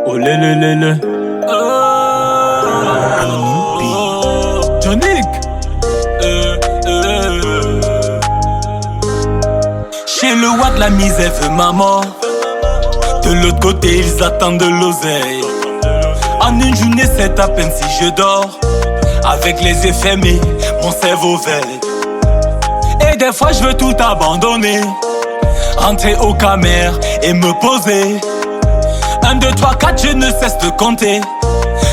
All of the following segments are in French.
Oh lé lé lé lé. Johnny. Chez le Watt, la misère veut ma mort. De l'autre côté, ils attendent de l'oseille. En une journée, c'est à peine si je dors. Avec les yeux fermés, mon cerveau veille. Et des fois, je veux tout abandonner. Rentrer aux caméras et me poser. 1, 2, 3, 4, je ne cesse de compter.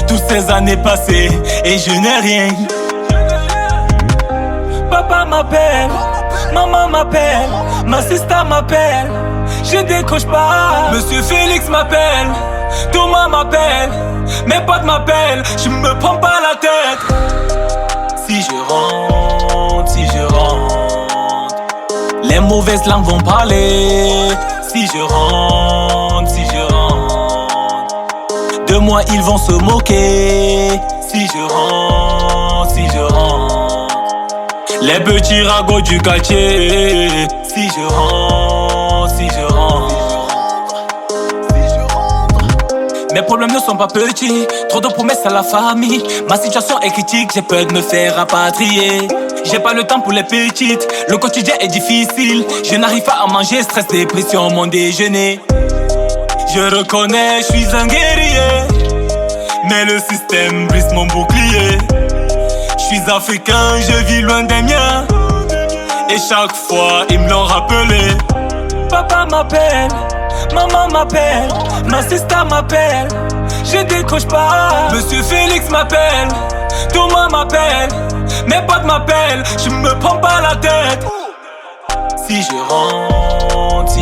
Toutes ces années passées et je n'ai rien. Papa m'appelle, maman m'appelle, ma sister m'appelle. Je décroche pas. Monsieur Félix m'appelle, Thomas m'appelle, mes potes m'appellent. Je me prends pas la tête. Si je rentre, les mauvaises langues vont parler. Si je rentre, de moi ils vont se moquer. Si je rentre, les petits ragots du quartier. Si je rentre, mes problèmes ne sont pas petits. Trop de promesses à la famille. Ma situation est critique, j'ai peur de me faire rapatrier. J'ai pas le temps pour les petites. Le quotidien est difficile. Je n'arrive pas à manger, stress, dépression, mon déjeuner. Je reconnais, je suis un guerrier. Mais le système brise mon bouclier. Je suis africain, je vis loin des miens. Et chaque fois, ils me l'ont rappelé. Papa m'appelle, maman m'appelle, ma sister m'appelle. Je décroche pas. Monsieur Félix m'appelle, Thomas m'appelle, mes potes m'appellent. Je me prends pas la tête. Si je rentre,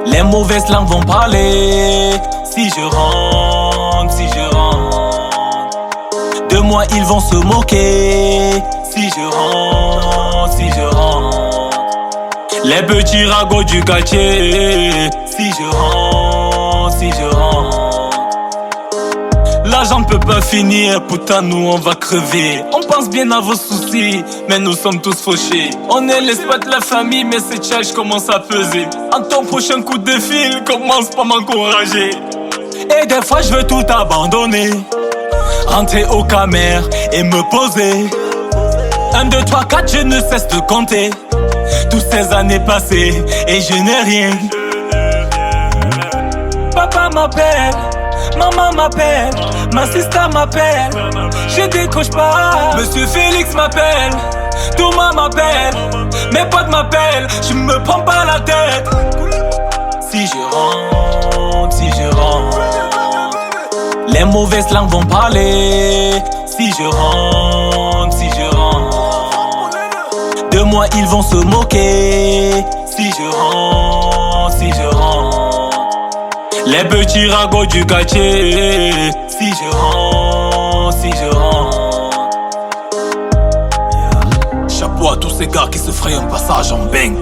les mauvaises langues vont parler. Si je rentre, de moi ils vont se moquer. Si je rentre, les petits ragots du quartier. Si je rentre, l'argent ne peut pas finir, pourtant nous on va crever. On pense bien à vos soucis, mais nous sommes tous fauchés. On est l'espoir de la famille, mais cette charge commence à peser. En ton prochain coup de fil, commence pas m'encourager. Et des fois je veux tout abandonner. Rentrer aux caméras et me poser. 1, 2, 3, 4, je ne cesse de compter. Toutes ces années passées et je n'ai rien. Papa m'appelle, maman m'appelle, ma sister m'appelle. Je décroche pas. Monsieur Félix m'appelle, Thomas m'appelle, mes potes m'appellent. Je me prends pas la tête. Si je rentre, les mauvaises langues vont parler. Si je rentre, de moi ils vont se moquer. Si je rentre, les petits ragots du quartier. Si je rentre, Chapeau à tous ces gars qui se fraient un passage en bang.